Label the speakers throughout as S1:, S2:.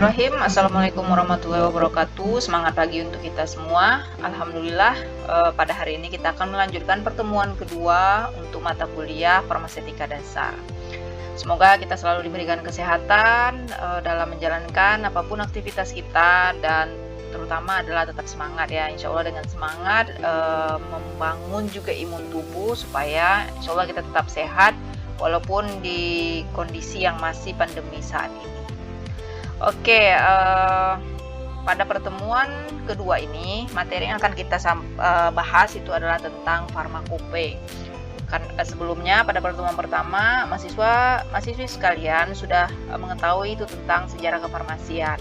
S1: Bismillahirrahmanirrahim. Assalamualaikum warahmatullahi wabarakatuh. Semangat pagi untuk kita semua. Alhamdulillah, pada hari ini kita akan melanjutkan pertemuan kedua untuk mata kuliah Farmaseutika Dasar. Semoga kita selalu diberikan kesehatan dalam menjalankan apapun aktivitas kita, dan terutama adalah tetap semangat ya. Insya Allah dengan semangat membangun juga imun tubuh supaya insya Allah kita tetap sehat walaupun di kondisi yang masih pandemi saat ini. Oke, pada pertemuan kedua ini materi yang akan kita bahas itu adalah tentang farmakope. Kan sebelumnya pada pertemuan pertama mahasiswi sekalian sudah mengetahui itu tentang sejarah kefarmasian.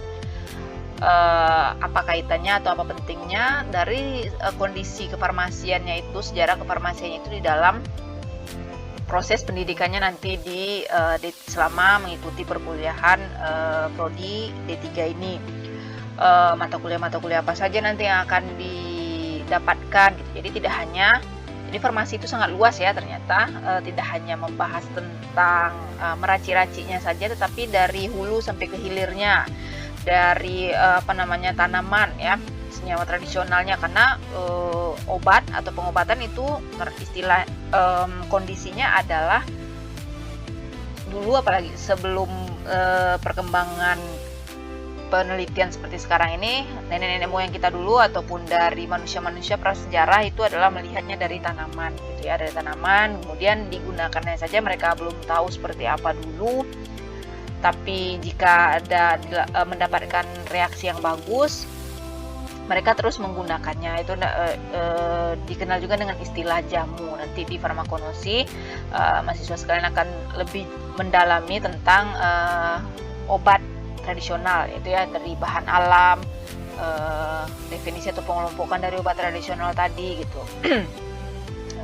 S1: Apa kaitannya atau apa pentingnya dari kondisi kefarmasiannya itu, sejarah kefarmasiannya itu di dalam proses pendidikannya nanti selama mengikuti perkuliahan prodi D3 ini. Mata kuliah apa saja nanti yang akan didapatkan gitu. Jadi farmasi itu sangat luas ya ternyata, tidak hanya membahas tentang meraci-racinya saja, tetapi dari hulu sampai ke hilirnya, dari tanaman ya, senyawa tradisionalnya, karena obat atau pengobatan itu istilah kondisinya adalah dulu, apalagi sebelum perkembangan penelitian seperti sekarang ini, nenek-nenek moyang kita dulu ataupun dari manusia-manusia prasejarah itu adalah melihatnya dari tanaman gitu ya, dari tanaman, kemudian digunakannya saja mereka belum tahu seperti apa dulu, tapi jika ada mendapatkan reaksi yang bagus, mereka terus menggunakannya. Itu dikenal juga dengan istilah jamu. Nanti di farmakonosi mahasiswa sekalian akan lebih mendalami tentang obat tradisional, itu ya, dari bahan alam, definisi atau pengelompokan dari obat tradisional tadi gitu.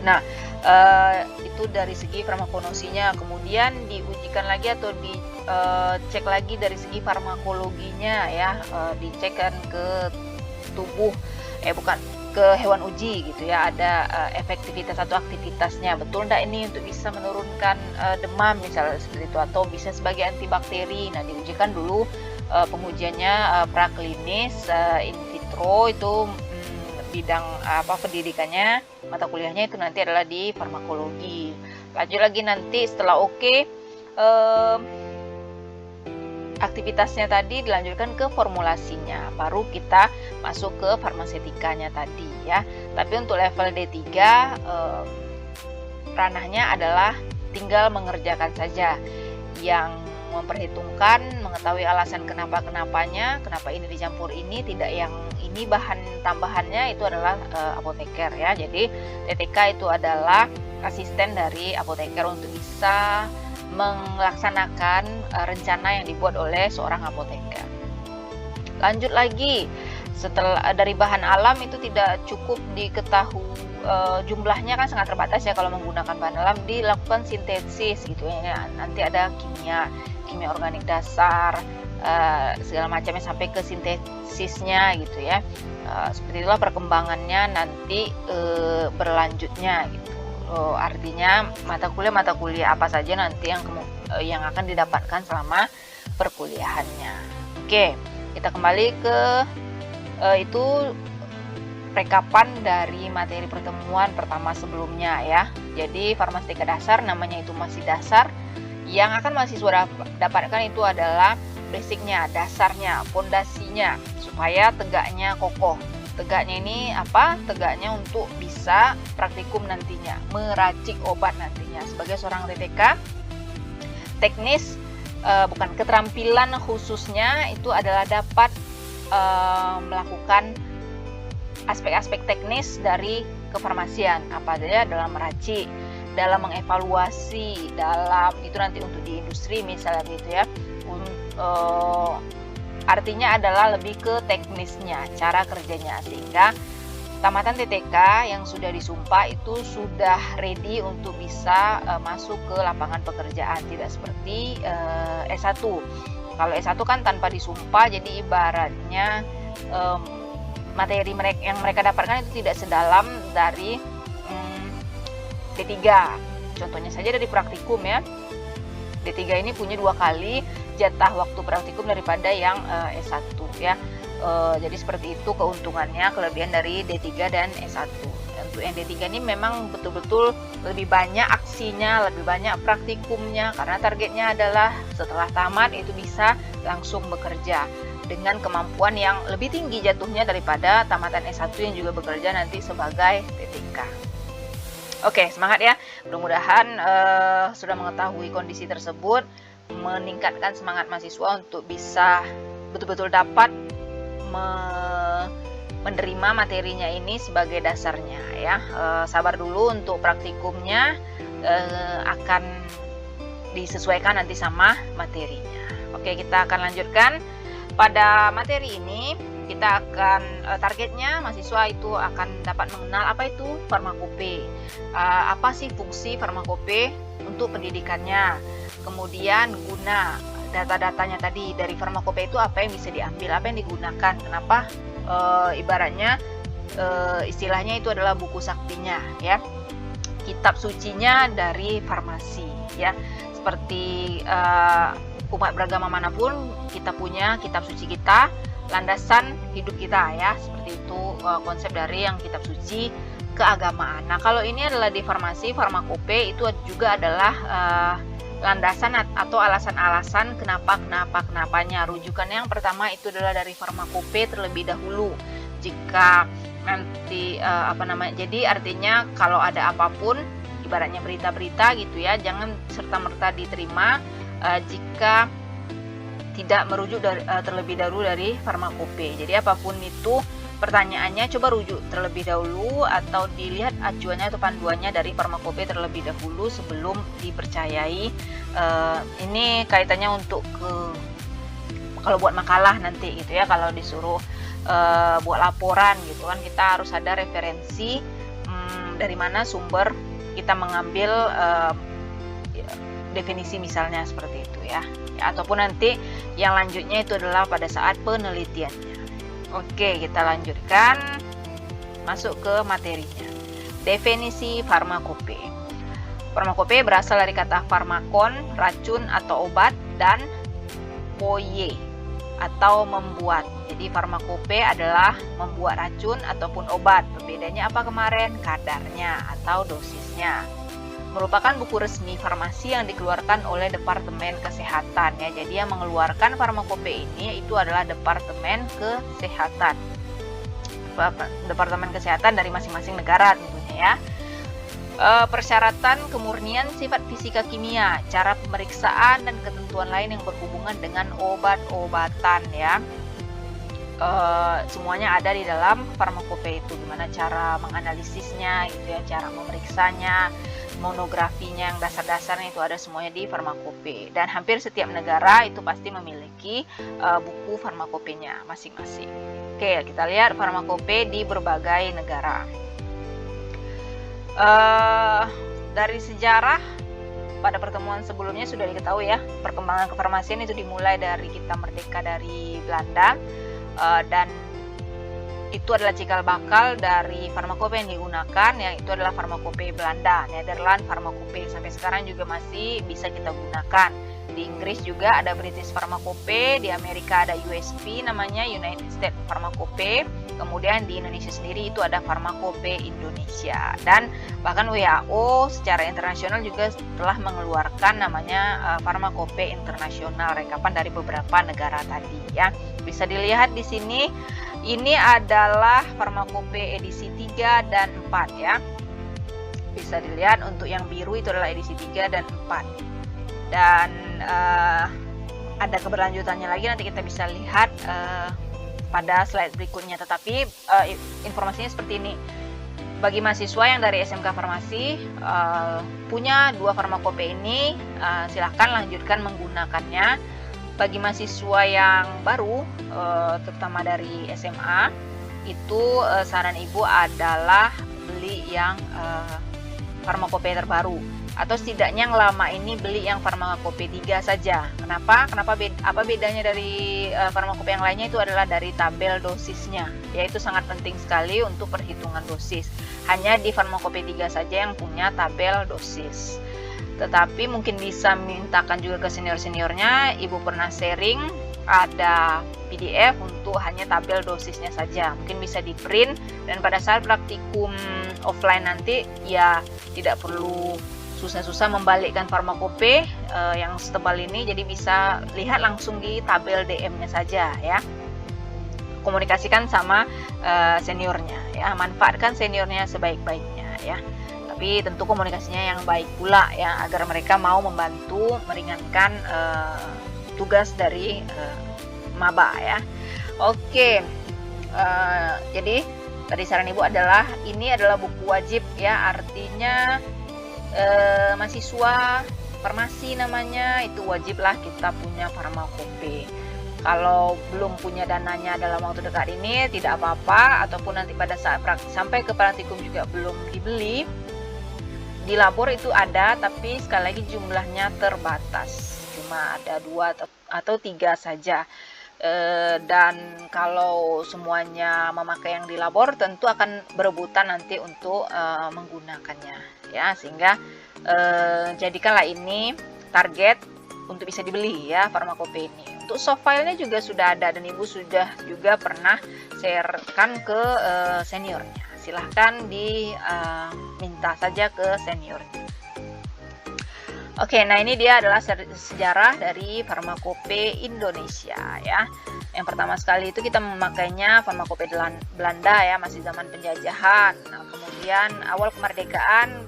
S1: Nah, itu dari segi farmakonosinya. Kemudian diujikan lagi atau dicek lagi dari segi farmakologinya ya, dicekkan ke tubuh, bukan ke hewan uji gitu ya, ada efektivitas atau aktivitasnya, betul enggak ini untuk bisa menurunkan demam misalnya seperti itu, atau bisa sebagai antibakteri. Nah, diujikan dulu pengujiannya praklinis, in vitro, itu bidang pendidikannya, mata kuliahnya itu nanti adalah di farmakologi. Lanjut lagi nanti setelah aktivitasnya tadi dilanjutkan ke formulasinya, baru kita masuk ke farmaseutikanya tadi ya. Tapi untuk level D3 ranahnya adalah tinggal mengerjakan saja, yang memperhitungkan, mengetahui alasan kenapa-kenapanya, kenapa ini dicampur ini, tidak yang ini bahan tambahannya, itu adalah apoteker ya. Jadi TTK itu adalah asisten dari apoteker untuk bisa melaksanakan rencana yang dibuat oleh seorang apoteker. Lanjut lagi, setelah dari bahan alam itu tidak cukup diketahui jumlahnya, kan sangat terbatas ya kalau menggunakan bahan alam, dilakukan sintesis gitu ya. Nanti ada kimia organik dasar, segala macamnya sampai ke sintesisnya gitu ya. Seperti itulah perkembangannya nanti berlanjutnya gitu. Artinya mata kuliah apa saja nanti yang akan didapatkan selama perkuliahannya. Oke, kita kembali ke itu rekapan dari materi pertemuan pertama sebelumnya ya. Jadi Farmaseutika Dasar namanya itu masih dasar. Yang akan mahasiswa dapatkan itu adalah basicnya, dasarnya, fondasinya, supaya tegaknya kokoh. Tegaknya ini apa? Tegaknya untuk bisa praktikum nantinya, meracik obat nantinya. Sebagai seorang TTK, teknis, bukan keterampilan khususnya itu adalah dapat melakukan aspek-aspek teknis dari kefarmasian, apa saja dalam meracik, dalam mengevaluasi, dalam itu nanti untuk di industri misalnya gitu ya. Artinya adalah lebih ke teknisnya, cara kerjanya, sehingga tamatan TTK yang sudah disumpah itu sudah ready untuk bisa masuk ke lapangan pekerjaan, tidak seperti S1. Kalau S1 kan tanpa disumpah, jadi ibaratnya materi yang mereka dapatkan itu tidak sedalam dari D3. Contohnya saja dari praktikum ya. D3 ini punya 2 kali jatah waktu praktikum daripada yang S1 ya. Jadi seperti itu keuntungannya, kelebihan dari D3 dan S1. Untuk yang D3 ini memang betul-betul lebih banyak aksinya, lebih banyak praktikumnya, karena targetnya adalah setelah tamat itu bisa langsung bekerja dengan kemampuan yang lebih tinggi jatuhnya daripada tamatan S1 yang juga bekerja nanti sebagai TTK. Oke, semangat ya. Mudah-mudahan sudah mengetahui kondisi tersebut, meningkatkan semangat mahasiswa untuk bisa betul-betul dapat menerima materinya ini sebagai dasarnya ya. Sabar dulu untuk praktikumnya, akan disesuaikan nanti sama materinya. Oke, kita akan lanjutkan pada materi ini. Kita akan targetnya mahasiswa itu akan dapat mengenal apa itu farmakope, apa sih fungsi farmakope untuk pendidikannya, kemudian guna data-datanya tadi dari farmakope itu apa yang bisa diambil, apa yang digunakan, kenapa ibaratnya istilahnya itu adalah buku saktinya ya, kitab sucinya dari farmasi ya. Seperti umat beragama manapun kita punya kitab suci kita, landasan hidup kita ya, seperti itu konsep dari yang kitab suci keagamaan. Nah, kalau ini adalah di farmasi, farmakope itu juga adalah landasan atau alasan-alasan kenapanya. Rujukan yang pertama itu adalah dari farmakope terlebih dahulu. Jika nanti jadi artinya kalau ada apapun, ibaratnya berita-berita gitu ya, jangan serta-merta diterima jika tidak merujuk terlebih dahulu dari farmakope. Jadi apapun itu pertanyaannya coba rujuk terlebih dahulu atau dilihat acuannya atau panduannya dari farmakope terlebih dahulu sebelum dipercayai. Ini kaitannya untuk kalau buat makalah nanti gitu ya, kalau disuruh buat laporan gitu kan, kita harus ada referensi dari mana sumber kita mengambil definisi misalnya seperti itu ya, ataupun nanti yang lanjutnya itu adalah pada saat penelitiannya. Oke, kita lanjutkan masuk ke materinya. Definisi farmakope. Farmakope berasal dari kata farmakon, racun atau obat, dan poie atau membuat. Jadi farmakope adalah membuat racun ataupun obat. Perbedaannya apa kemarin? Kadarnya atau dosisnya. Merupakan buku resmi farmasi yang dikeluarkan oleh Departemen Kesehatan ya. Jadi yang mengeluarkan farmakope ini itu adalah Departemen Kesehatan. Departemen Kesehatan dari masing-masing negara tentunya ya. Persyaratan kemurnian sifat fisika kimia, cara pemeriksaan dan ketentuan lain yang berhubungan dengan obat-obatan ya. Semuanya ada di dalam farmakope itu, gimana cara menganalisisnya gitu ya, cara memeriksanya, monografinya yang dasar-dasarnya itu ada semuanya di farmakope. Dan hampir setiap negara itu pasti memiliki buku farmakopenya masing-masing. Oke, kita lihat farmakope di berbagai negara. Dari sejarah pada pertemuan sebelumnya sudah diketahui ya, perkembangan kefarmasian itu dimulai dari kita merdeka dari Belanda, dan itu adalah cikal bakal dari farmakope yang digunakan, yang itu adalah farmakope Belanda, Nederland farmakope. Sampai sekarang juga masih bisa kita gunakan. Di Inggris juga ada British farmakope, di Amerika ada USP namanya, United States farmakope. Kemudian di Indonesia sendiri itu ada farmakope Indonesia, dan bahkan WHO secara internasional juga telah mengeluarkan namanya farmakope internasional, rekapan dari beberapa negara tadi ya. Bisa dilihat di sini, ini adalah farmakope edisi 3 dan 4 ya. Bisa dilihat untuk yang biru itu adalah edisi 3 dan 4. Dan ada keberlanjutannya lagi, nanti kita bisa lihat pada slide berikutnya. Tetapi informasinya seperti ini. Bagi mahasiswa yang dari SMK Farmasi punya 2 farmakope ini, silahkan lanjutkan menggunakannya. Bagi mahasiswa yang baru, terutama dari SMA, itu saran ibu adalah beli yang farmakope terbaru, atau setidaknya yang lama ini beli yang farmakope 3 saja. Kenapa? Apa bedanya dari farmakope yang lainnya? Itu adalah dari tabel dosisnya, yaitu sangat penting sekali untuk perhitungan dosis. Hanya di farmakope 3 saja yang punya tabel dosis. tetapi mungkin bisa mintakan juga ke senior-seniornya. Ibu pernah sharing ada PDF untuk hanya tabel dosisnya saja, mungkin bisa di print, dan pada saat praktikum offline nanti ya tidak perlu susah-susah membalikkan farmakope yang setebal ini, jadi bisa lihat langsung di tabel DM-nya saja ya. Komunikasikan sama seniornya ya, manfaatkan seniornya sebaik-baiknya ya. Tapi tentu komunikasinya yang baik pula ya, agar mereka mau membantu meringankan tugas dari maba ya. Oke, jadi tadi saran ibu adalah ini adalah buku wajib ya, artinya mahasiswa farmasi namanya itu wajiblah kita punya farmakope. Kalau belum punya dananya dalam waktu dekat ini tidak apa-apa, ataupun nanti pada saat sampai ke praktikum juga belum dibeli. Di labor itu ada, tapi sekali lagi jumlahnya terbatas, cuma ada 2 atau 3 saja. Dan kalau semuanya memakai yang di labor tentu akan berebutan nanti untuk menggunakannya ya, sehingga jadikanlah ini target untuk bisa dibeli ya farmakope ini. Untuk soft file-nya juga sudah ada, dan ibu sudah juga pernah sharekan ke seniornya. Silahkan diminta saja ke seniornya. Oke, nah ini dia adalah sejarah dari farmakope Indonesia ya. Yang pertama sekali itu kita memakainya farmakope Belanda ya, masih zaman penjajahan. Nah, kemudian awal kemerdekaan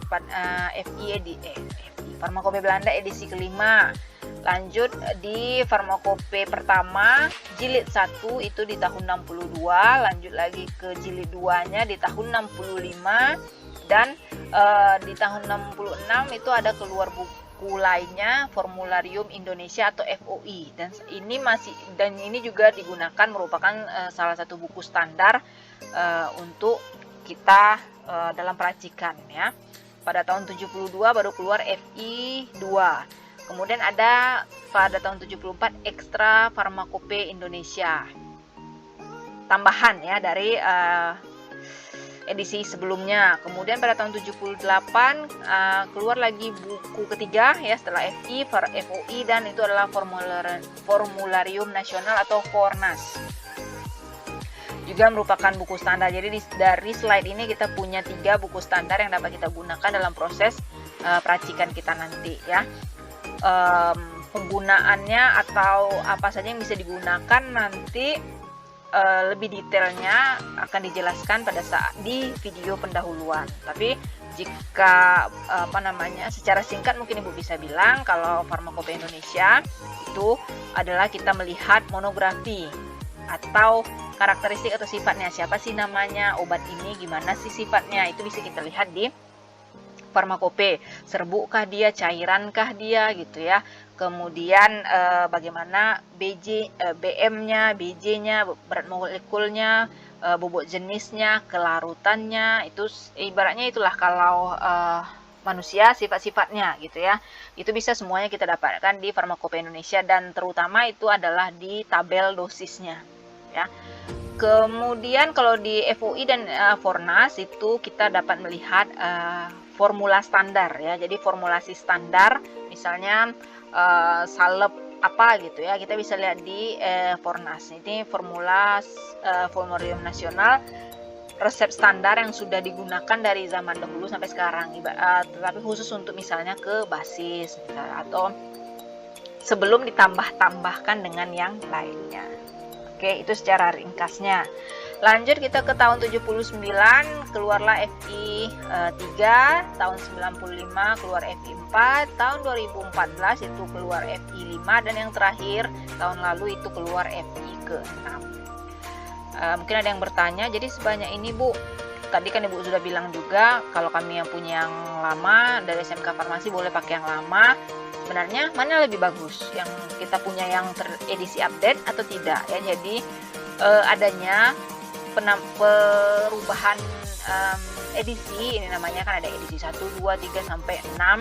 S1: farmakope Belanda edisi kelima. Lanjut di farmakope pertama jilid 1 itu di tahun 62, lanjut lagi ke jilid 2-nya di tahun 65, dan di tahun 66 itu ada keluar buku lainnya Formularium Indonesia atau FOI, dan ini juga digunakan merupakan salah satu buku standar untuk kita dalam peracikan ya. Pada tahun 72 baru keluar FI 2. Kemudian ada pada tahun 74 Ekstra Farmakope Indonesia, tambahan ya dari edisi sebelumnya. Kemudian pada tahun 78 keluar lagi buku ketiga ya setelah FI, FOI, dan itu adalah Formularium Nasional atau Fornas. Juga merupakan buku standar. Jadi dari slide ini kita punya 3 buku standar yang dapat kita gunakan dalam proses peracikan kita nanti ya. Penggunaannya atau apa saja yang bisa digunakan nanti lebih detailnya akan dijelaskan pada saat di video pendahuluan. Tapi jika secara singkat mungkin ibu bisa bilang kalau farmakope Indonesia itu adalah kita melihat monografi atau karakteristik atau sifatnya, siapa sih namanya, obat ini gimana sih sifatnya, itu bisa kita lihat di farmakope, serbukkah dia, cairankah dia gitu ya. Kemudian bagaimana BM-nya, BJ-nya, berat molekulnya, bobot jenisnya, kelarutannya, itu ibaratnya itulah kalau manusia sifat-sifatnya gitu ya. Itu bisa semuanya kita dapatkan di Farmakope Indonesia, dan terutama itu adalah di tabel dosisnya ya. Kemudian kalau di FOI dan Fornas itu kita dapat melihat formula standar ya. Jadi formulasi standar misalnya salep apa gitu ya, kita bisa lihat di Fornas. Ini Formularium Nasional, resep standar yang sudah digunakan dari zaman dahulu sampai sekarang, tetapi khusus untuk misalnya ke basis misalnya, atau sebelum ditambah-tambahkan dengan yang lainnya. Oke, itu secara ringkasnya. Lanjut kita ke tahun 79, keluarlah FI 3, tahun 95 keluar FI 4, tahun 2014 itu keluar FI 5, dan yang terakhir tahun lalu itu keluar FI ke-6. Mungkin ada yang bertanya, jadi sebanyak ini Bu, tadi kan Ibu sudah bilang juga kalau kami yang punya yang lama dari SMK Farmasi boleh pakai yang lama. Sebenarnya mana lebih bagus, yang kita punya yang teredisi update atau tidak ya. Jadi adanya perubahan edisi, ini namanya kan ada edisi 1, 2, 3 sampai 6.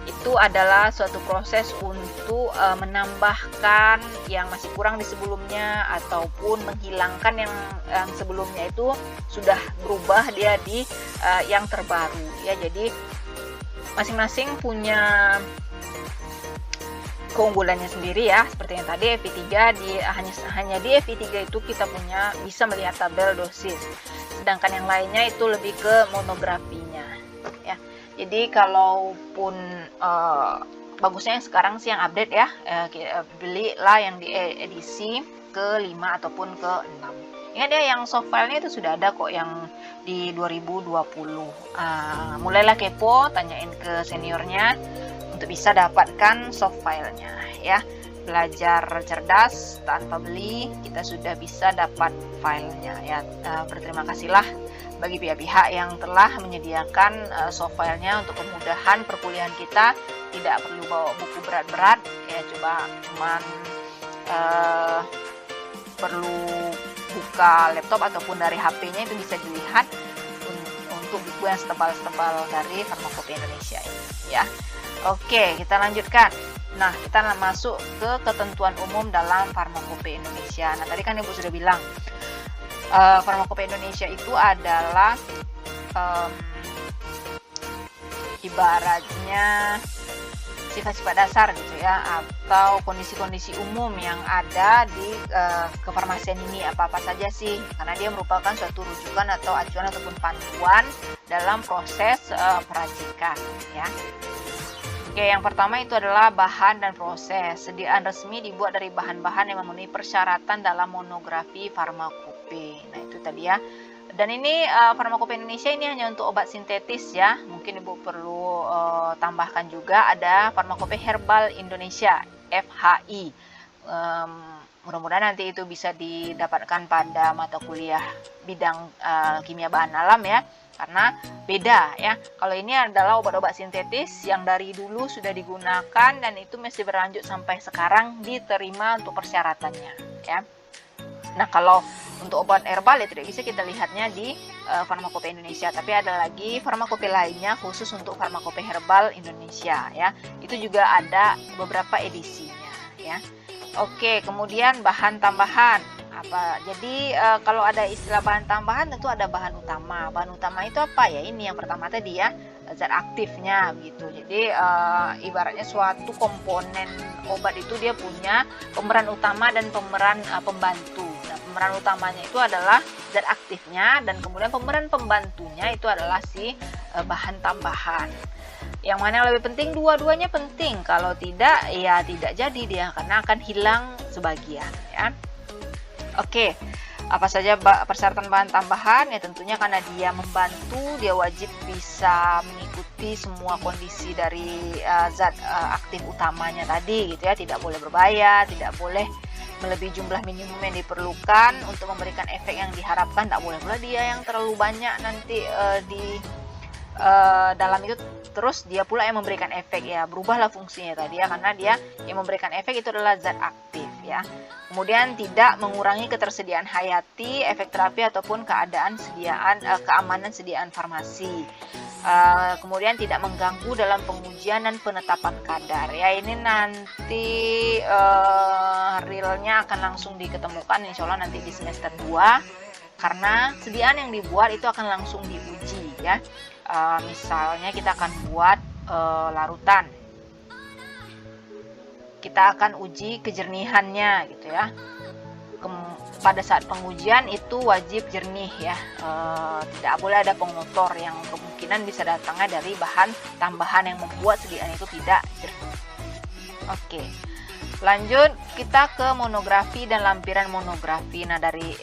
S1: Itu adalah suatu proses untuk menambahkan yang masih kurang di sebelumnya, ataupun menghilangkan yang sebelumnya itu sudah berubah dia di yang terbaru ya. Jadi masing-masing punya keunggulannya sendiri ya. Seperti yang tadi FV3 hanya di FV3 itu kita bisa melihat tabel dosis. Sedangkan yang lainnya itu lebih ke monografinya ya. Jadi kalaupun bagusnya yang sekarang sih yang update ya, belilah yang di edisi ke-5 ataupun ke-6. Ingat ya, yang soft filenya itu sudah ada kok yang di 2020. Mulailah kepo, tanyain ke seniornya untuk bisa dapatkan soft filenya ya. Belajar cerdas tanpa beli, kita sudah bisa dapat filenya ya. Berterima kasihlah bagi pihak-pihak yang telah menyediakan soft filenya untuk kemudahan perkuliahan kita. Tidak perlu bawa buku berat-berat ya, cuman perlu buka laptop ataupun dari HP-nya itu bisa dilihat untuk buku yang setebal-setebal dari Farmakope Indonesia ini ya. Oke, kita lanjutkan. Nah, kita masuk ke ketentuan umum dalam Farmakope Indonesia. Nah, tadi kan Ibu sudah bilang Farmakope Indonesia itu adalah ibaratnya sifat-sifat dasar gitu ya, atau kondisi-kondisi umum yang ada di kefarmasian ini. Apa-apa saja sih, karena dia merupakan suatu rujukan atau acuan ataupun panduan dalam proses peracikan ya. Oke, yang pertama itu adalah bahan dan proses. Sediaan resmi dibuat dari bahan-bahan yang memenuhi persyaratan dalam monografi Farmakope. Nah, itu tadi ya. Dan ini Farmakope Indonesia ini hanya untuk obat sintetis ya. Mungkin Ibu perlu tambahkan juga ada Farmakope Herbal Indonesia FHI. Mudah-mudahan nanti itu bisa didapatkan pada mata kuliah bidang kimia bahan alam ya. Karena beda ya. Kalau ini adalah obat-obat sintetis yang dari dulu sudah digunakan dan itu masih berlanjut sampai sekarang diterima untuk persyaratannya ya. Nah, kalau untuk obat herbal ya tidak bisa kita lihatnya di Farmakope Indonesia, tapi ada lagi Farmakope lainnya khusus untuk Farmakope Herbal Indonesia ya. Itu juga ada beberapa edisinya ya. Oke, kemudian bahan tambahan. Jadi kalau ada istilah bahan tambahan tentu ada bahan utama. Bahan utama itu apa ya? Ini yang pertama tadi ya, zat aktifnya gitu. Jadi ibaratnya suatu komponen obat itu dia punya pemeran utama dan pemeran pembantu. Nah, pemeran utamanya itu adalah zat aktifnya dan kemudian pemeran pembantunya itu adalah si bahan tambahan. Yang mana yang lebih penting? Dua-duanya penting. Kalau tidak ya tidak jadi dia, karena akan hilang sebagian ya. Oke, apa saja persyaratan bahan tambahan? Ya tentunya karena dia membantu, dia wajib bisa mengikuti semua kondisi dari zat aktif utamanya tadi gitu ya. Tidak boleh berbahaya, tidak boleh melebihi jumlah minimum yang diperlukan untuk memberikan efek yang diharapkan. Tidak boleh pula dia yang terlalu banyak nanti di dalam itu, terus dia pula yang memberikan efek ya. Berubahlah fungsinya tadi ya, karena dia yang memberikan efek itu adalah zat aktif ya. Kemudian tidak mengurangi ketersediaan hayati, efek terapi ataupun keamanan sediaan farmasi. Kemudian tidak mengganggu dalam pengujian dan penetapan kadar ya. Ini nanti realnya akan langsung diketemukan insya Allah nanti di semester 2, karena sediaan yang dibuat itu akan langsung diuji ya. Misalnya kita akan buat larutan, kita akan uji kejernihannya gitu ya. Pada saat pengujian itu wajib jernih ya, tidak boleh ada pengotor yang kemungkinan bisa datangnya dari bahan tambahan yang membuat sediaan itu tidak jernih. Oke, lanjut kita ke monografi dan lampiran monografi. Nah, dari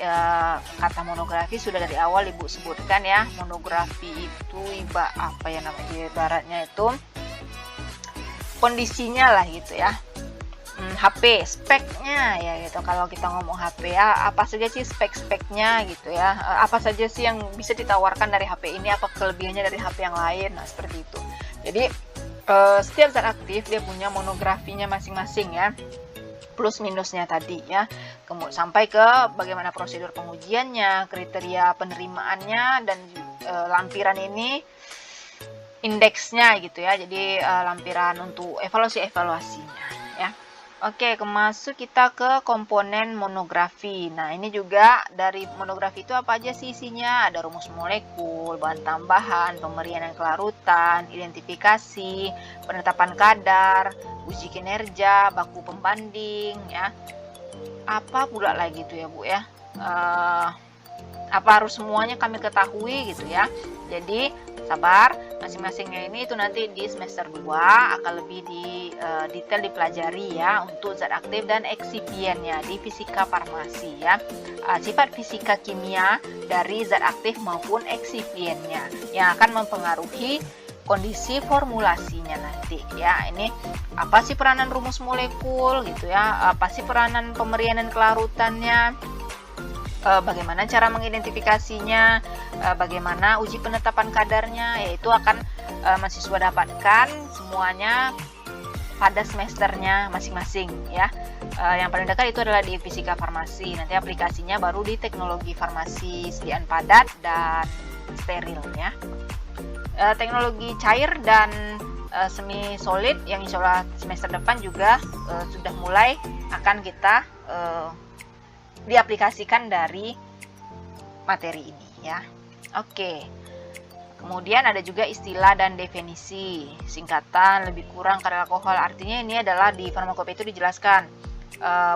S1: kata monografi sudah dari awal Ibu sebutkan ya. Monografi itu ibaratnya itu kondisinya lah gitu ya. HP, speknya ya gitu. Kalau kita ngomong HP ya, apa saja sih spek-speknya gitu ya. Apa saja sih yang bisa ditawarkan dari HP ini, apa kelebihannya dari HP yang lain. Nah, seperti itu. Jadi setiap zat aktif dia punya monografinya masing-masing ya, plus minusnya tadi ya. Kemudian sampai ke bagaimana prosedur pengujiannya, kriteria penerimaannya, dan lampiran ini indeksnya gitu ya. Jadi lampiran untuk evaluasinya ya. Oke, masuk kita ke komponen monografi. Nah, ini juga dari monografi itu apa aja sih isinya? Ada rumus molekul, bahan tambahan, pemberian dan kelarutan, identifikasi, penetapan kadar, uji kinerja, baku pembanding, ya. Apa pula lagi tuh ya, Bu ya? Apa harus semuanya kami ketahui gitu ya? Jadi sabar, masing-masingnya ini itu nanti di semester 2 akan lebih detail dipelajari ya untuk zat aktif dan eksipiennya di fisika farmasi ya. Sifat fisika kimia dari zat aktif maupun eksipiennya yang akan mempengaruhi kondisi formulasinya nanti ya. Ini apa sih peranan rumus molekul gitu ya, apa sih peranan pemberian dan kelarutannya, bagaimana cara mengidentifikasinya, bagaimana uji penetapan kadarnya, yaitu akan mahasiswa dapatkan semuanya pada semesternya masing-masing ya. Yang paling dekat itu adalah di fisika farmasi, nanti aplikasinya baru di teknologi farmasi sediaan padat dan steril ya. Teknologi cair dan semi solid yang insya Allah semester depan juga sudah mulai akan kita diaplikasikan dari materi ini ya. Oke. Kemudian ada juga istilah dan definisi, singkatan, lebih kurang kadar alkohol. Artinya ini adalah di farmakope itu dijelaskan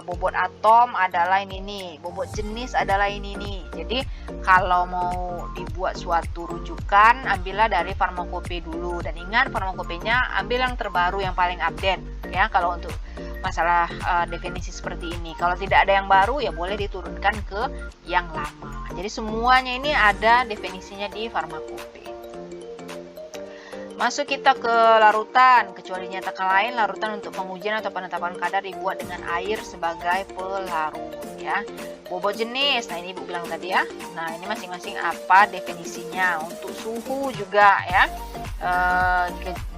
S1: bobot atom adalah ini, bobot jenis adalah ini nih. Jadi kalau mau dibuat suatu rujukan, ambillah dari farmakope dulu, dan ingat farmakopenya ambil yang terbaru yang paling update ya. Kalau untuk masalah definisi seperti ini, kalau tidak ada yang baru ya boleh diturunkan ke yang lama. Jadi semuanya ini ada definisinya di farmakope. Masuk kita ke larutan. Kecuali nyatakan lain, larutan untuk pengujian atau penetapan kadar dibuat dengan air sebagai pelarut ya. Bobot jenis, nah ini Ibu bilang tadi ya. Nah ini masing-masing apa definisinya. Untuk suhu juga ya,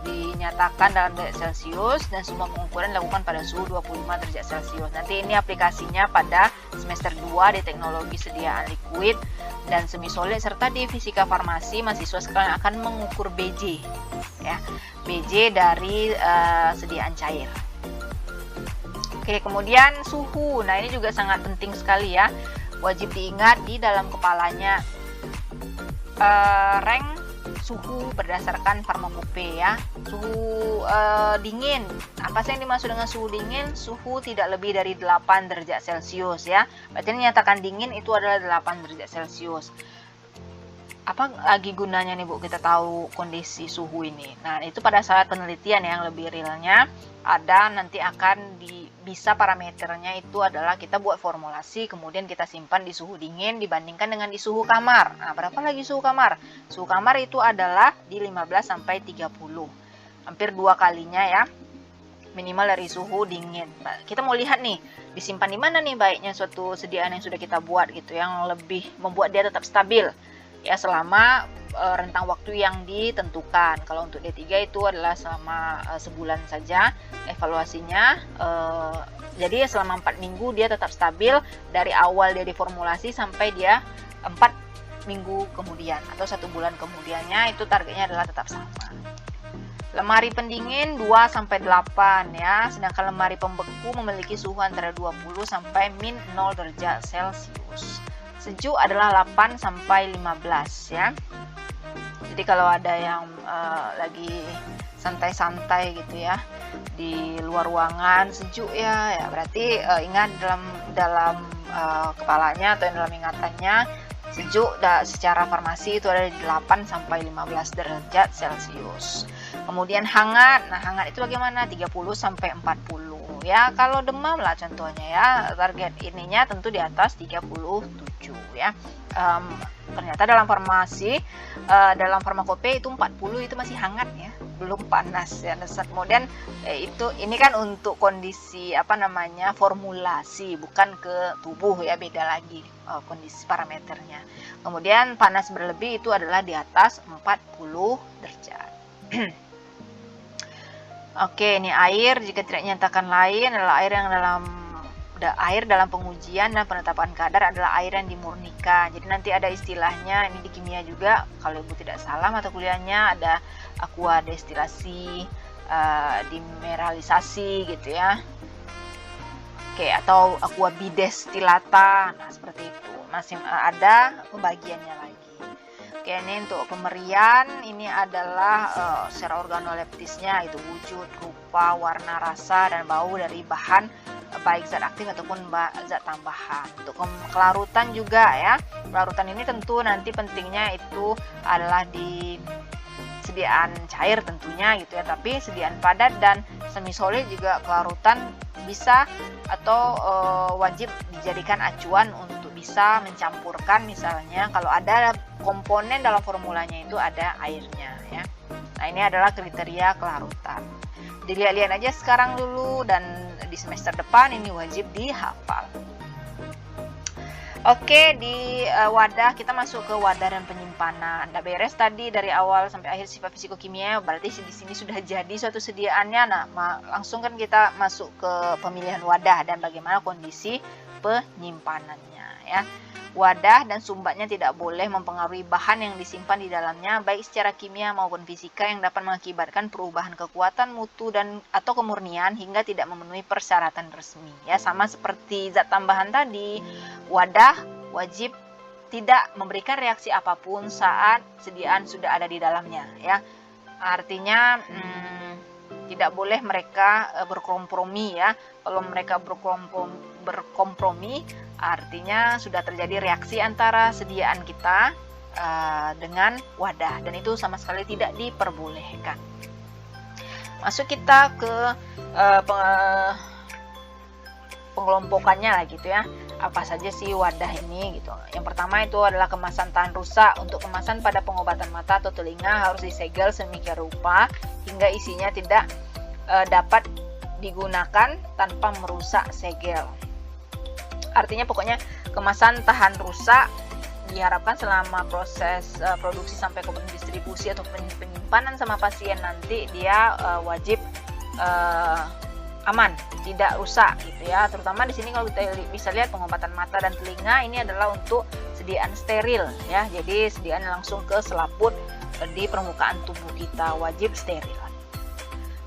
S1: dinyatakan dalam derajat Celcius dan semua pengukuran dilakukan pada suhu 25 derajat Celcius. Nanti ini aplikasinya pada semester 2 di teknologi sediaan liquid dan semi solid serta di fisika farmasi. Mahasiswa sekalian akan mengukur BJ ya, BJ dari sediaan cair. Oke, kemudian suhu. Nah ini juga sangat penting sekali ya, wajib diingat di dalam kepalanya. Rank suhu berdasarkan farmakope ya. Suhu dingin, apa sih yang dimaksud dengan suhu dingin? Suhu tidak lebih dari 8 derajat Celcius ya. Berarti ini nyatakan dingin itu adalah 8 derajat Celcius. Apa lagi gunanya nih Bu kita tahu kondisi suhu ini? Nah itu pada saat penelitian yang lebih realnya ada, nanti akan bisa parameternya itu adalah kita buat formulasi kemudian kita simpan di suhu dingin dibandingkan dengan di suhu kamar. Nah berapa lagi suhu kamar? Suhu kamar itu adalah di 15 sampai 30, hampir 2 kalinya ya minimal dari suhu dingin. Nah, kita mau lihat nih disimpan di mana nih baiknya suatu sediaan yang sudah kita buat gitu, yang lebih membuat dia tetap stabil ya selama rentang waktu yang ditentukan. Kalau untuk D3 itu adalah selama sebulan saja evaluasinya. Jadi selama 4 minggu dia tetap stabil dari awal dia diformulasi sampai dia 4 minggu kemudian atau 1 bulan kemudiannya, itu targetnya adalah tetap sama. Lemari pendingin 2 sampai 8 ya, sedangkan lemari pembeku memiliki suhu antara 20 sampai min 0 derajat Celcius. Sejuk adalah 8 sampai 15 ya. Jadi kalau ada yang lagi santai-santai gitu ya di luar ruangan sejuk ya, berarti ingat dalam kepalanya atau dalam ingatannya sejuk secara farmasi itu ada di 8 sampai 15 derajat Celcius. Kemudian hangat. Nah, hangat itu bagaimana? 30 sampai 40 ya. Kalau demam lah contohnya ya, target ininya tentu di atas 37 ya. Ternyata dalam farmasi, dalam farmakope itu 40 itu masih hangat ya, belum panas ya. Kemudian ini kan untuk kondisi formulasi, bukan ke tubuh ya, beda lagi kondisi parameternya. Kemudian panas berlebih itu adalah di atas 40 derajat. Oke, ini air jika tidak nyatakan lain adalah air dalam pengujian dan penetapan kadar adalah air yang dimurnikan. Jadi nanti ada istilahnya ini di kimia juga, kalau Ibu tidak salah mata kuliahnya ada aqua destilasi, dimineralisasi gitu ya. Oke, atau aqua bidestilata. Nah, seperti itu. Masih ada pembagiannya lagi. Oke, ini untuk kemerian, ini adalah secara organoleptisnya, itu wujud, rupa, warna, rasa, dan bau dari bahan baik zat aktif ataupun zat tambahan. Untuk kelarutan juga ya, kelarutan ini tentu nanti pentingnya itu adalah di sediaan cair tentunya gitu ya, tapi sediaan padat dan semi solid juga kelarutan bisa atau wajib dijadikan acuan untuk bisa mencampurkan, misalnya kalau ada komponen dalam formulanya itu ada airnya ya. Nah, ini adalah kriteria kelarutan. Dilihat-lihat aja sekarang dulu, dan di semester depan ini wajib dihafal. Oke, di wadah kita masuk ke wadah dan penyimpanan. Anda beres tadi dari awal sampai akhir sifat fisikokimia, berarti di sini sudah jadi suatu sediaannya. Nah, langsung kan kita masuk ke pemilihan wadah dan bagaimana kondisi penyimpanannya ya. Wadah dan sumbatnya tidak boleh mempengaruhi bahan yang disimpan di dalamnya, baik secara kimia maupun fisika, yang dapat mengakibatkan perubahan kekuatan, mutu, dan atau kemurnian hingga tidak memenuhi persyaratan resmi. Ya, sama seperti zat tambahan tadi, wadah wajib tidak memberikan reaksi apapun saat sediaan sudah ada di dalamnya. Ya, artinya tidak boleh mereka berkompromi ya. Kalau mereka berkompromi, artinya sudah terjadi reaksi antara sediaan kita dengan wadah, dan itu sama sekali tidak diperbolehkan. Masuk kita ke pengelompokannya lah gitu ya. Apa saja sih wadah ini gitu. Yang pertama itu adalah kemasan tahan rusak. Untuk kemasan pada pengobatan mata atau telinga harus disegel sedemikian rupa hingga isinya tidak dapat digunakan tanpa merusak segel. Artinya pokoknya kemasan tahan rusak diharapkan selama proses produksi sampai ke distribusi atau penyimpanan sama pasien nanti dia wajib aman, tidak rusak gitu ya. Terutama di sini kalau kita bisa lihat pengobatan mata dan telinga ini adalah untuk sediaan steril ya. Jadi sediaan langsung ke selaput di permukaan tubuh kita, wajib steril.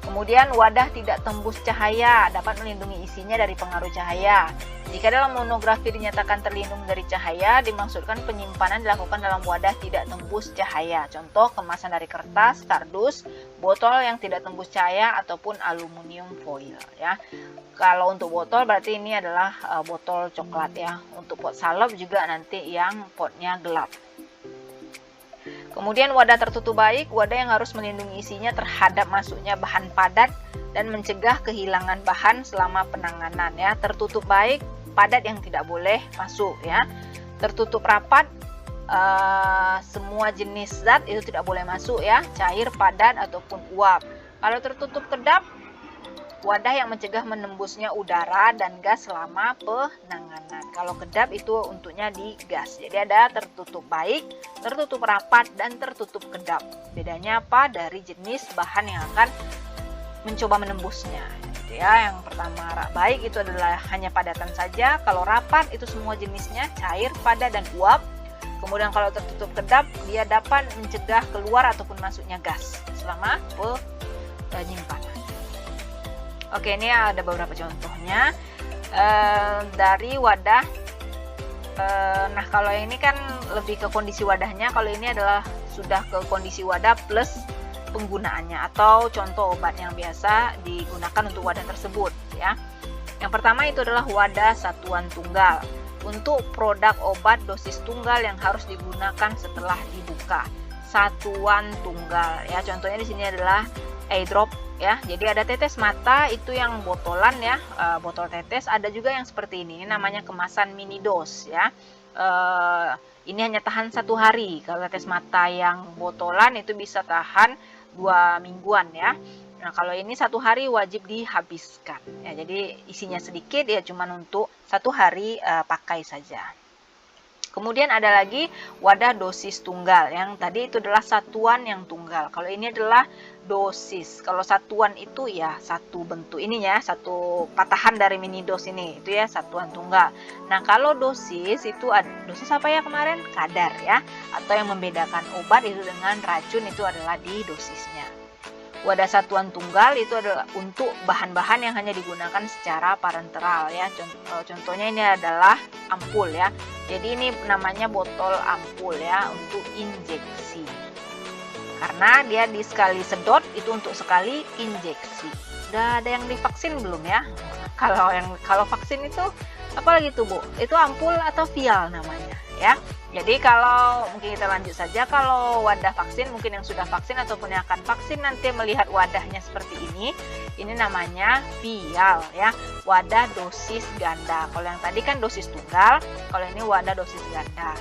S1: Kemudian wadah tidak tembus cahaya, dapat melindungi isinya dari pengaruh cahaya. Jika dalam monografi dinyatakan terlindung dari cahaya, dimaksudkan penyimpanan dilakukan dalam wadah tidak tembus cahaya. Contoh kemasan dari kertas, kardus, botol yang tidak tembus cahaya ataupun aluminium foil ya. Kalau untuk botol berarti ini adalah botol coklat ya. Untuk pot salep juga nanti yang potnya gelap. Kemudian wadah tertutup baik, wadah yang harus melindungi isinya terhadap masuknya bahan padat dan mencegah kehilangan bahan selama penanganan ya. Tertutup baik, padat yang tidak boleh masuk ya. Tertutup rapat, semua jenis zat itu tidak boleh masuk ya, cair, padat ataupun uap. Kalau tertutup kedap, wadah yang mencegah menembusnya udara dan gas selama penanganan. Kalau kedap itu untuknya di gas. Jadi ada tertutup baik, tertutup rapat, dan tertutup kedap. Bedanya apa? Dari jenis bahan yang akan mencoba menembusnya. Gitu ya. Yang pertama baik itu adalah hanya padatan saja. Kalau rapat itu semua jenisnya cair, padat, dan uap. Kemudian kalau tertutup kedap, dia dapat mencegah keluar ataupun masuknya gas selama penyimpanan. Oke, ini ada beberapa contohnya dari wadah. Nah, kalau ini kan lebih ke kondisi wadahnya. Kalau ini adalah sudah ke kondisi wadah plus penggunaannya atau contoh obat yang biasa digunakan untuk wadah tersebut ya. Yang pertama itu adalah wadah satuan tunggal. Untuk produk obat dosis tunggal yang harus digunakan setelah dibuka. Satuan tunggal ya. Contohnya di sini adalah eye drop ya. Jadi ada tetes mata itu yang botolan ya, botol tetes. Ada juga yang seperti ini namanya kemasan mini dos ya. Ini hanya tahan 1 hari. Kalau tetes mata yang botolan itu bisa tahan 2 mingguan ya. Nah, kalau ini 1 hari wajib dihabiskan ya. Jadi isinya sedikit ya, cuman untuk 1 hari pakai saja. Kemudian ada lagi wadah dosis tunggal. Yang tadi itu adalah satuan yang tunggal. Kalau ini adalah dosis. Kalau satuan itu ya satu bentuk ininya, satu patahan dari mini dos ini. Itu ya satuan tunggal. Nah, kalau dosis itu ada dosis apa ya kemarin? Kadar ya. Atau yang membedakan obat itu dengan racun itu adalah di dosisnya. Wadah satuan tunggal itu adalah untuk bahan-bahan yang hanya digunakan secara parenteral ya. Contohnya ini adalah ampul ya. Jadi ini namanya botol ampul ya untuk injeksi. Karena dia di sekali sedot itu untuk sekali injeksi. Udah ada yang divaksin belum ya? Kalau vaksin itu apalagi tuh Bu? Itu ampul atau vial namanya ya. Jadi kalau mungkin kita lanjut saja, kalau wadah vaksin mungkin yang sudah vaksin ataupun yang akan vaksin nanti melihat wadahnya seperti ini namanya vial ya, wadah dosis ganda. Kalau yang tadi kan dosis tunggal, kalau ini wadah dosis ganda.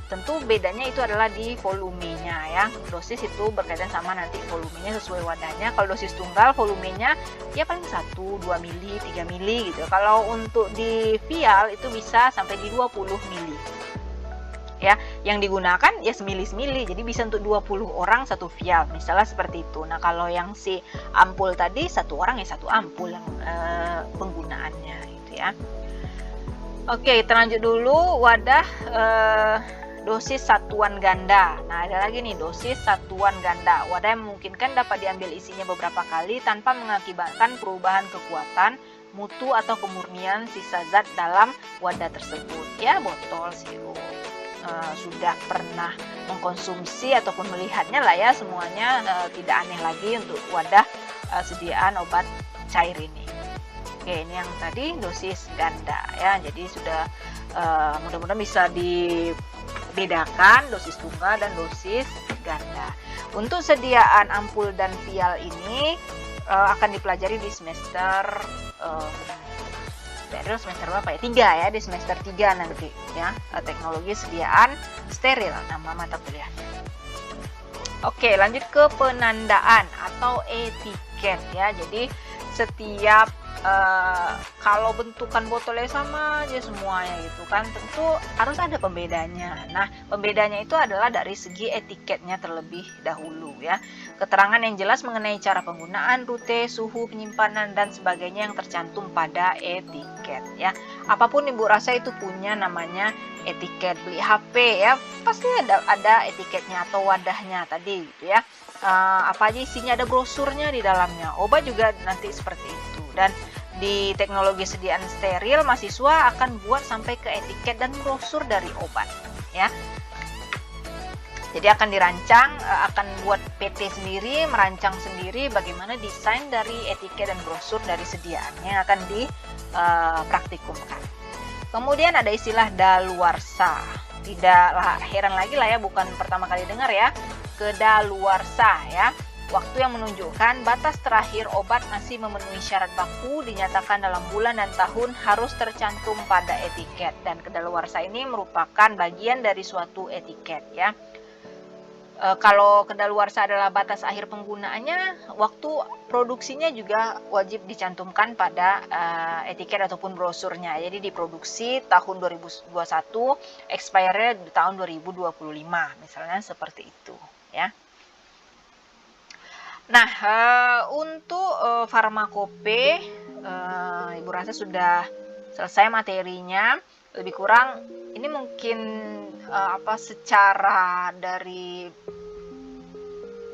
S1: Tentu bedanya itu adalah di volumenya ya. Dosis itu berkaitan sama nanti volumenya sesuai wadahnya. Kalau dosis tunggal volumenya ya paling 1, 2 mili, 3 mili gitu. Kalau untuk di vial itu bisa sampai di 20 mili. Ya, yang digunakan ya semili-semili, jadi bisa untuk 20 orang satu vial, misalnya seperti itu. Nah, kalau yang si ampul tadi satu orang ya satu ampul yang penggunaannya gitu ya. Oke, kita lanjut dulu wadah dosis satuan ganda. Nah, ada lagi nih dosis satuan ganda. Wadah yang memungkinkan dapat diambil isinya beberapa kali tanpa mengakibatkan perubahan kekuatan, mutu atau kemurnian sisa zat dalam wadah tersebut. Ya, botol sirup. Sudah pernah mengkonsumsi ataupun melihatnya lah ya, semuanya tidak aneh lagi untuk wadah sediaan obat cair ini. Oke, ini yang tadi dosis ganda ya, jadi sudah mudah-mudahan bisa dibedakan dosis tunggal dan dosis ganda. Untuk sediaan ampul dan vial ini akan dipelajari di semester semester berapa ya? 3 ya, di semester 3 nanti ya, teknologi sediaan steril nama mata kuliahnya. Oke, lanjut ke penandaan atau etiket ya. Jadi setiap kalau bentukan botolnya sama aja semuanya gitu kan, tentu harus ada pembedanya. Nah, pembedanya itu adalah dari segi etiketnya terlebih dahulu ya. Keterangan yang jelas mengenai cara penggunaan, rute, suhu penyimpanan dan sebagainya yang tercantum pada etiket ya. Apapun Ibu rasa itu punya namanya etiket. Beli HP ya, pasti ada etiketnya atau wadahnya tadi gitu ya. Apa aja isinya, ada brosurnya di dalamnya. Obat juga nanti seperti itu. Dan di teknologi sediaan steril, mahasiswa akan buat sampai ke etiket dan brosur dari obat ya. Jadi akan dirancang, akan buat PT sendiri, merancang sendiri bagaimana desain dari etiket dan brosur dari sediaannya yang akan dipraktikumkan. Kemudian ada istilah daluarsa. Tidak heran lagi lah ya, bukan pertama kali dengar ya, kedaluarsa ya. Waktu yang menunjukkan batas terakhir obat masih memenuhi syarat baku dinyatakan dalam bulan dan tahun harus tercantum pada etiket, dan kedaluarsa ini merupakan bagian dari suatu etiket ya. Kalau kedaluarsa adalah batas akhir penggunaannya, waktu produksinya juga wajib dicantumkan pada etiket ataupun brosurnya. Jadi diproduksi tahun 2021, expire di tahun 2025, misalnya seperti itu ya. Nah, untuk farmakope, Ibu rasa sudah selesai materinya. Lebih kurang ini mungkin secara dari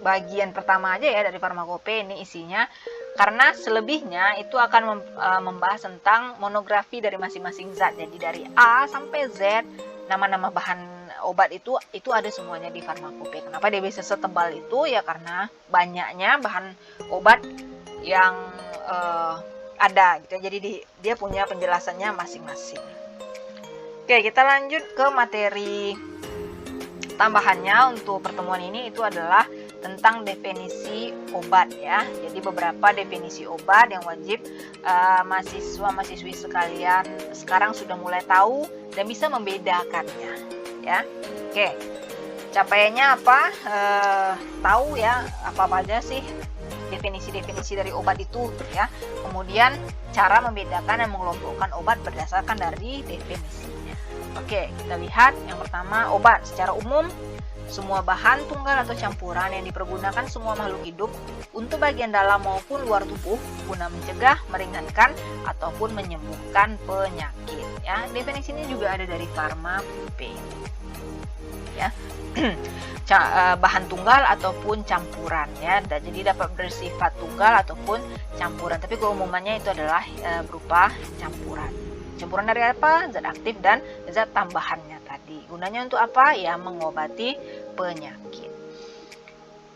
S1: bagian pertama aja ya dari farmakope ini isinya, karena selebihnya itu akan membahas tentang monografi dari masing-masing zat. Jadi dari A sampai Z, nama-nama bahan obat itu ada semuanya di farmakope. Kenapa dia bisa setebal itu? Ya karena banyaknya bahan obat yang ada gitu. Jadi dia punya penjelasannya masing-masing. Oke, kita lanjut ke materi tambahannya untuk pertemuan ini, itu adalah tentang definisi obat ya. Jadi beberapa definisi obat yang wajib mahasiswa-mahasiswi sekalian sekarang sudah mulai tahu dan bisa membedakannya ya. Oke, capaiannya apa? Tahu ya apa aja sih definisi-definisi dari obat itu ya. Kemudian cara membedakan dan mengelompokkan obat berdasarkan dari definisinya. Oke, kita lihat yang pertama, obat secara umum Semua bahan tunggal atau campuran yang dipergunakan semua makhluk hidup untuk bagian dalam maupun luar tubuh guna mencegah, meringankan, ataupun menyembuhkan penyakit. Ya, definisi ini juga ada dari Pharma.pp. Ya. Bahan tunggal ataupun campuran ya, jadi dapat bersifat tunggal ataupun campuran, tapi keumumannya itu adalah berupa campuran. Campuran dari apa? Zat aktif dan zat tambahannya tadi. Gunanya untuk apa? Ya, mengobati penyakit.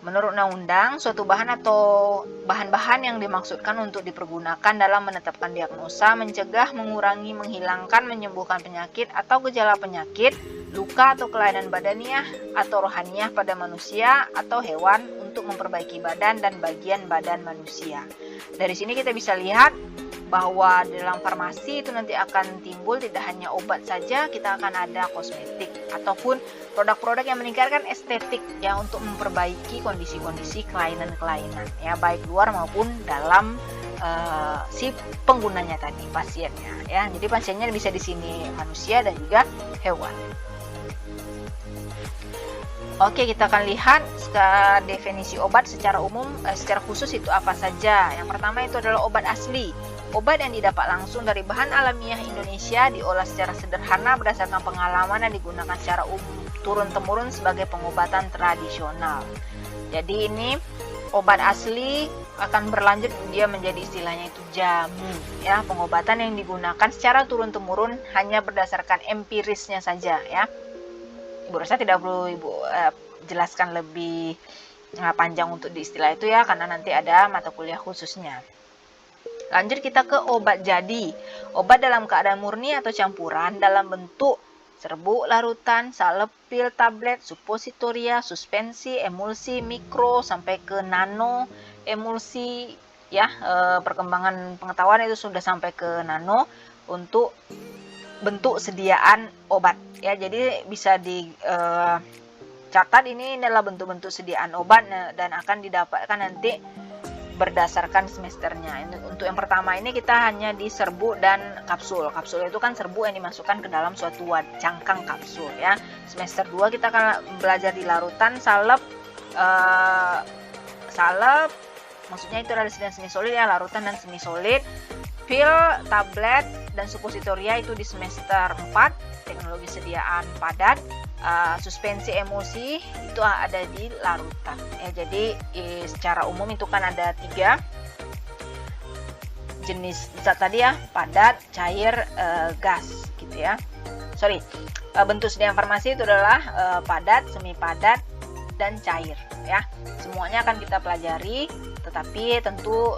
S1: Menurut undang-undang, suatu bahan atau bahan-bahan yang dimaksudkan untuk dipergunakan dalam menetapkan diagnosa, mencegah, mengurangi, menghilangkan, menyembuhkan penyakit atau gejala penyakit, luka atau kelainan badaniah atau rohaniah pada manusia atau hewan untuk memperbaiki badan dan bagian badan manusia. Dari sini kita bisa lihat bahwa dalam farmasi itu nanti akan timbul tidak hanya obat saja, kita akan ada kosmetik ataupun produk-produk yang meningkatkan estetik ya, untuk memperbaiki kondisi-kondisi kelainan-kelainan ya, baik luar maupun dalam si penggunanya tadi, pasiennya ya. Jadi pasiennya bisa di sini manusia dan juga hewan. Oke, kita akan lihat definisi obat secara umum, secara khusus itu apa saja. Yang pertama itu adalah obat asli. Obat yang didapat langsung dari bahan alamiah Indonesia, diolah secara sederhana berdasarkan pengalaman dan digunakan secara turun-temurun sebagai pengobatan tradisional. Jadi ini obat asli akan berlanjut dia menjadi istilahnya itu jamu ya, pengobatan yang digunakan secara turun-temurun hanya berdasarkan empirisnya saja ya. Ibu rasa tidak perlu Ibu jelaskan lebih panjang untuk di istilah itu ya, karena nanti ada mata kuliah khususnya. Lanjut kita ke obat jadi. Obat dalam keadaan murni atau campuran dalam bentuk serbuk, larutan, salep, pil, tablet, suppositoria, suspensi, emulsi, mikro, sampai ke nano, emulsi ya. Perkembangan pengetahuan itu sudah sampai ke nano untuk bentuk sediaan obat ya. Jadi bisa dicatat ini adalah bentuk-bentuk sediaan obat dan akan didapatkan nanti berdasarkan semesternya. Untuk yang pertama ini kita hanya di serbuk dan kapsul. Kapsul itu kan serbuk yang dimasukkan ke dalam suatu cangkang kapsul ya. Semester 2 kita akan belajar di larutan, salep, maksudnya itu adalah semi solid ya, larutan dan semi solid. Pil, tablet, dan suppositoria itu di semester 4, teknologi sediaan padat. Suspensi emulsi itu ada di larutan ya. Jadi secara umum itu kan ada 3 jenis zat tadi ya, padat, cair, gas gitu ya. Bentuk sediaan farmasi itu adalah padat, semi padat, dan cair ya. Semuanya akan kita pelajari, tetapi tentu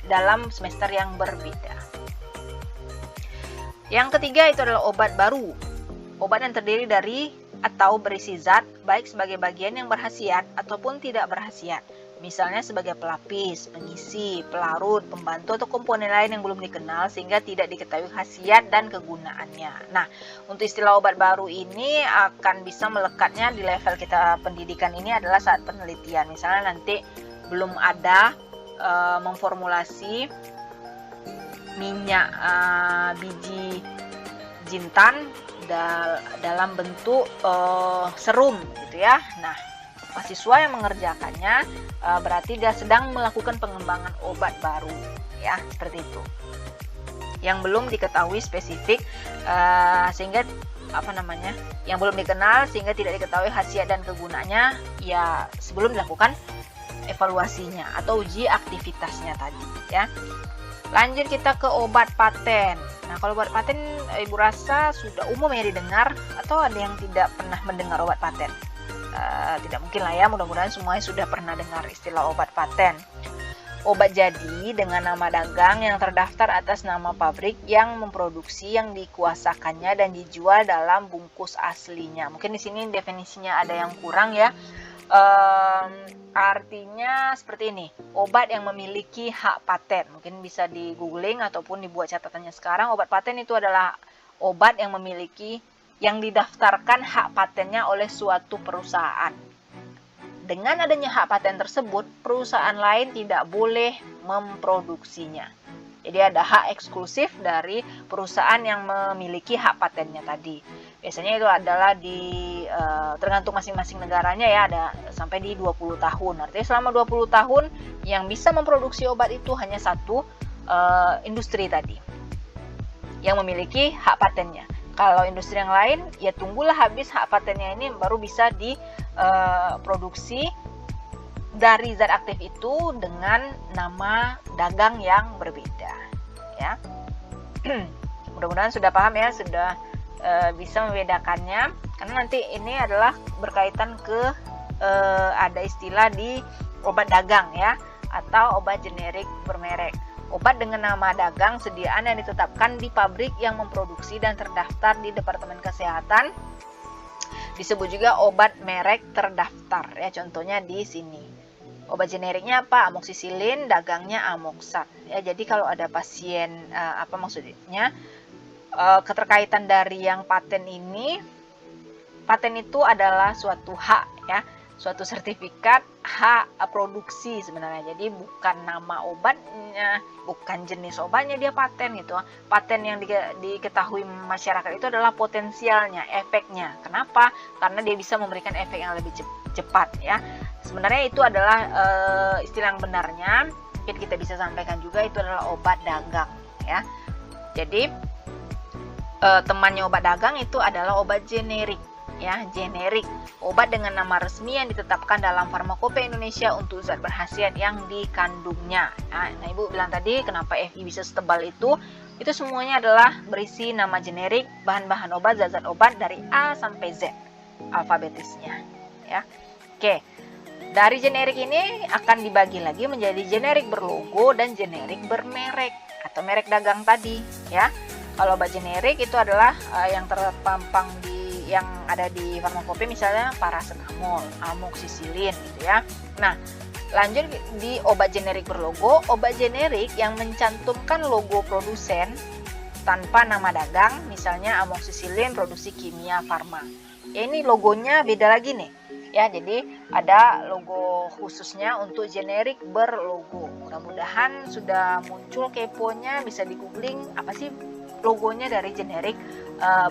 S1: dalam semester yang berbeda. Yang ketiga itu adalah obat baru. Obat yang terdiri dari atau berisi zat baik sebagai bagian yang berkhasiat ataupun tidak berkhasiat, misalnya sebagai pelapis, pengisi, pelarut, pembantu atau komponen lain yang belum dikenal sehingga tidak diketahui khasiat dan kegunaannya. Nah, untuk istilah obat baru ini akan bisa melekatnya di level kita pendidikan ini adalah saat penelitian. Misalnya nanti belum ada memformulasi minyak biji jintan dalam bentuk serum gitu ya. Nah, mahasiswa yang mengerjakannya berarti dia sedang melakukan pengembangan obat baru ya, seperti itu. Yang belum diketahui spesifik sehingga yang belum dikenal sehingga tidak diketahui khasiat dan kegunaannya ya sebelum dilakukan evaluasinya atau uji aktivitasnya tadi ya. Lanjut kita ke obat paten. Nah, kalau obat paten Ibu rasa sudah umum ya didengar, atau ada yang tidak pernah mendengar obat paten? Tidak mungkin lah ya, mudah-mudahan semuanya sudah pernah dengar istilah obat paten. Obat jadi dengan nama dagang yang terdaftar atas nama pabrik yang memproduksi, yang dikuasakannya dan dijual dalam bungkus aslinya. Mungkin di sini definisinya ada yang kurang ya. Artinya seperti ini, obat yang memiliki hak paten. Mungkin bisa di googling ataupun dibuat catatannya sekarang. Obat paten itu adalah obat yang didaftarkan hak patennya oleh suatu perusahaan. Dengan adanya hak paten tersebut, perusahaan lain tidak boleh memproduksinya. Jadi ada hak eksklusif dari perusahaan yang memiliki hak patennya tadi. Biasanya itu adalah tergantung masing-masing negaranya ya, ada sampai di 20 tahun. Artinya selama 20 tahun yang bisa memproduksi obat itu hanya satu industri tadi yang memiliki hak patennya. Kalau industri yang lain ya tunggulah habis hak patennya ini baru bisa diproduksi dari zat aktif itu dengan nama dagang yang berbeda ya. Mudah-mudahan sudah paham ya, sudah bisa membedakannya, karena nanti ini adalah berkaitan ke ada istilah di obat dagang ya, atau obat generik bermerek. Obat dengan nama dagang sediaan yang ditetapkan di pabrik yang memproduksi dan terdaftar di Departemen Kesehatan. Disebut juga obat merek terdaftar ya, contohnya di sini. Obat generiknya apa? Amoksisilin, dagangnya Amoxan. Ya, jadi kalau ada pasien apa maksudnya? Keterkaitan dari yang paten ini, paten itu adalah suatu hak ya, suatu sertifikat hak produksi sebenarnya. Jadi bukan nama obatnya, bukan jenis obatnya dia paten gitu. Paten yang diketahui masyarakat itu adalah potensialnya, efeknya. Kenapa? Karena dia bisa memberikan efek yang lebih cepat ya. Sebenarnya itu adalah istilah yang benarnya. Mungkin kita bisa sampaikan juga itu adalah obat dagang ya. Jadi temannya obat dagang itu adalah obat generik ya, generik, obat dengan nama resmi yang ditetapkan dalam Farmakopeia Indonesia untuk zat berkhasiat yang dikandungnya. Nah, Ibu bilang tadi kenapa FI bisa setebal itu semuanya adalah berisi nama generik, bahan-bahan obat, zat-zat obat dari A sampai Z alfabetisnya ya. Oke. Dari generik ini akan dibagi lagi menjadi generik berlogo dan generik bermerek atau merek dagang tadi ya. Kalau obat generik itu adalah yang terpampang yang ada di farmakopeia, misalnya paracetamol, amoksisilin gitu ya. Nah, lanjut di obat generik berlogo, obat generik yang mencantumkan logo produsen tanpa nama dagang, misalnya amoksisilin produksi Kimia Farma. Ya, ini logonya beda lagi nih. Ya, jadi ada logo khususnya untuk generik berlogo. Mudah-mudahan sudah muncul keponya, bisa di googling apa sih logonya dari generik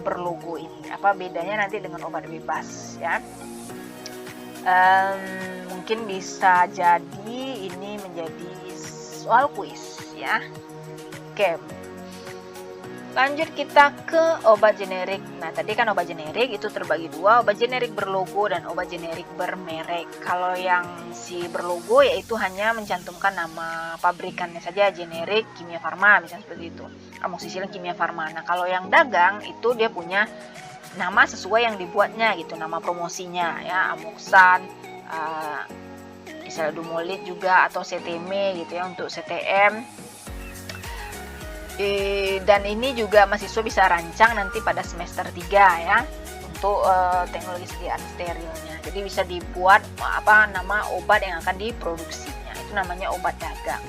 S1: berlogo ini. Apa bedanya nanti dengan obat bebas ya. Mungkin bisa jadi ini menjadi soal kuis ya. Oke. Lanjut kita ke obat generik. Nah, tadi kan obat generik itu terbagi dua, obat generik berlogo dan obat generik bermerek. Kalau yang si berlogo yaitu hanya mencantumkan nama pabrikannya saja, generik Kimia Farma misalnya seperti itu. Amoksisilin Kimia Farma. Nah, kalau yang dagang itu dia punya nama sesuai yang dibuatnya gitu, nama promosinya ya, Amoxan, misalnya Dumolit juga, atau CTM gitu ya untuk CTM. Dan ini juga mahasiswa bisa rancang nanti pada semester 3 ya untuk teknologi sediaan sterilnya. Jadi bisa dibuat nama obat yang akan diproduksinya. Itu namanya obat dagang.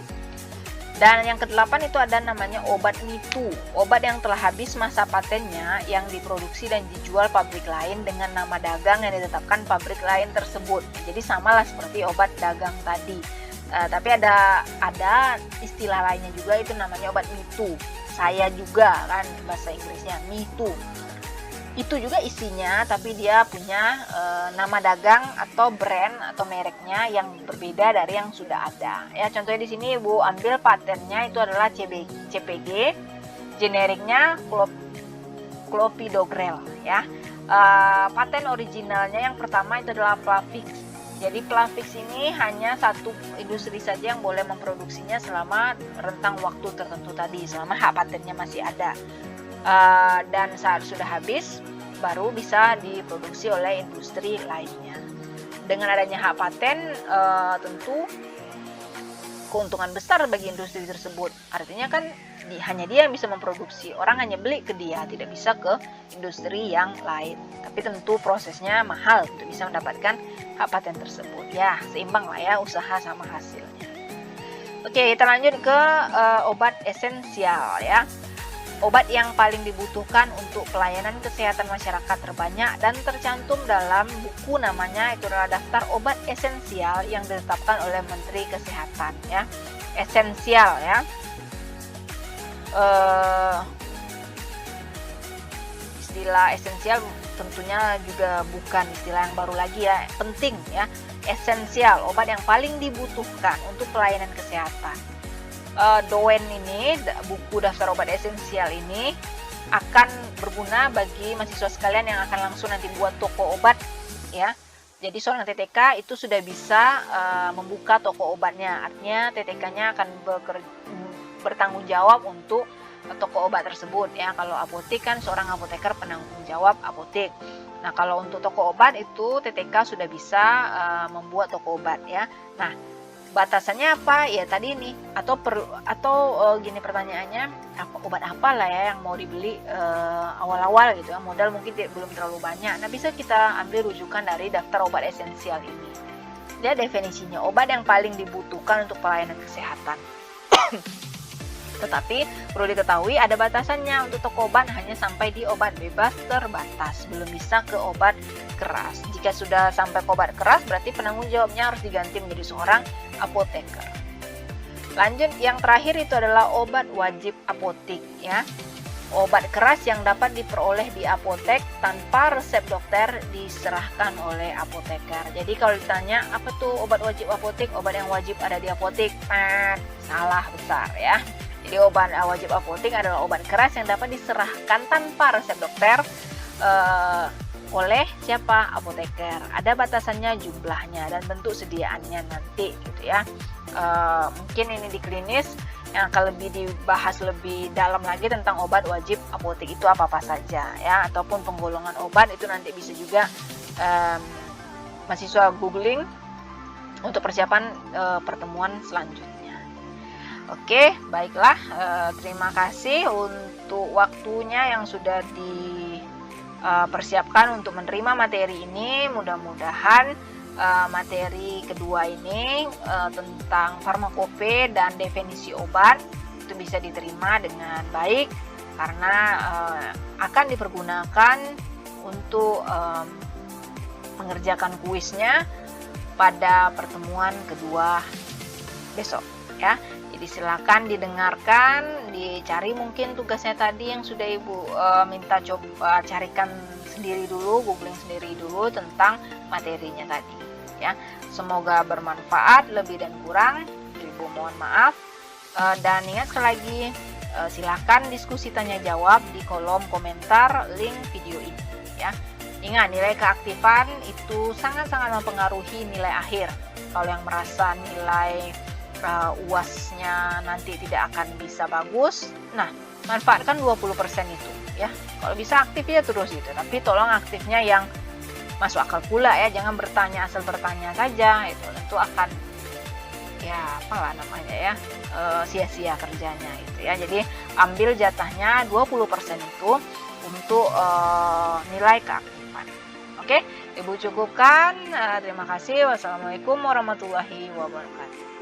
S1: Dan yang ke-8 itu ada namanya obat mitu. Obat yang telah habis masa patennya yang diproduksi dan dijual pabrik lain dengan nama dagang yang ditetapkan pabrik lain tersebut. Jadi samalah seperti obat dagang tadi. Tapi ada istilah lainnya juga, itu namanya obat mitu. Saya juga kan bahasa Inggrisnya mitu. Itu juga isinya, tapi dia punya nama dagang atau brand atau mereknya yang berbeda dari yang sudah ada. Ya, contohnya di sini Ibu ambil patennya itu adalah CPG, generiknya Clopidogrel ya. Paten originalnya yang pertama itu adalah Plavix. Jadi Plavix ini hanya satu industri saja yang boleh memproduksinya selama rentang waktu tertentu tadi, selama hak patennya masih ada. Dan saat sudah habis, baru bisa diproduksi oleh industri lainnya. Dengan adanya hak paten, tentu keuntungan besar bagi industri tersebut. Artinya kan hanya dia yang bisa memproduksi, orang hanya beli ke dia, tidak bisa ke industri yang lain. Tapi tentu prosesnya mahal untuk bisa mendapatkan hak paten tersebut. Ya, seimbang lah ya usaha sama hasilnya. Oke, kita lanjut ke obat esensial ya. Obat yang paling dibutuhkan untuk pelayanan kesehatan masyarakat terbanyak dan tercantum dalam buku namanya itu adalah daftar obat esensial yang ditetapkan oleh Menteri Kesehatan ya. Esensial ya. istilah esensial tentunya juga bukan istilah yang baru lagi ya, penting ya, esensial, obat yang paling dibutuhkan untuk pelayanan kesehatan. Doen ini, buku daftar obat esensial ini akan berguna bagi mahasiswa sekalian yang akan langsung nanti buat toko obat ya. Jadi seorang TTK itu sudah bisa membuka toko obatnya, artinya TTK-nya akan bertanggung jawab untuk toko obat tersebut ya. Kalau apotek kan seorang apoteker penanggung jawab apotek. Nah, kalau untuk toko obat itu TTK sudah bisa membuat toko obat ya. Nah, batasannya apa? Ya tadi ini atau gini pertanyaannya, obat apa lah ya yang mau dibeli awal-awal gitu ya. Modal mungkin belum terlalu banyak. Nah, bisa kita ambil rujukan dari daftar obat esensial ini. Dia definisinya obat yang paling dibutuhkan untuk pelayanan kesehatan. Tetapi perlu diketahui ada batasannya, untuk toko obat hanya sampai di obat bebas terbatas, belum bisa ke obat keras. Jika sudah sampai ke obat keras berarti penanggung jawabnya harus diganti menjadi seorang apoteker. Lanjut, yang terakhir itu adalah obat wajib apotek ya. Obat keras yang dapat diperoleh di apotek tanpa resep dokter diserahkan oleh apoteker. Jadi kalau ditanya apa tuh obat wajib apotek, obat yang wajib ada di apotek, salah besar ya. Jadi obat wajib apotek adalah obat keras yang dapat diserahkan tanpa resep dokter oleh siapa? Apoteker. Ada batasannya, jumlahnya, dan bentuk sediaannya nanti gitu ya. Mungkin ini di klinis yang akan lebih dibahas lebih dalam lagi tentang obat wajib apotek itu apa-apa saja ya, ataupun penggolongan obat itu nanti bisa juga mahasiswa googling untuk persiapan pertemuan selanjutnya. Oke, baiklah, terima kasih untuk waktunya yang sudah dipersiapkan untuk menerima materi ini. Mudah-mudahan materi kedua ini tentang farmakope dan definisi obat itu bisa diterima dengan baik, karena akan dipergunakan untuk mengerjakan kuisnya pada pertemuan kedua besok ya. Jadi silakan didengarkan, dicari mungkin tugasnya tadi yang sudah Ibu minta coba carikan sendiri dulu, googling sendiri dulu tentang materinya tadi ya. Semoga bermanfaat, lebih dan kurang Ibu mohon maaf. Dan ingat sekali lagi, silakan diskusi tanya jawab di kolom komentar link video ini ya. Ingat, nilai keaktifan itu sangat-sangat mempengaruhi nilai akhir. Kalau yang merasa nilai UAS-nya nanti tidak akan bisa bagus, nah manfaatkan 20% itu ya. Kalau bisa aktif ya terus itu, tapi tolong aktifnya yang masuk akal pula ya, jangan bertanya asal bertanya saja, itu tentu akan ya apalah namanya ya, sia-sia kerjanya itu ya. Jadi ambil jatahnya 20% itu untuk nilai keaktifan. Oke, Ibu cukupkan. Terima kasih. Wassalamualaikum warahmatullahi wabarakatuh.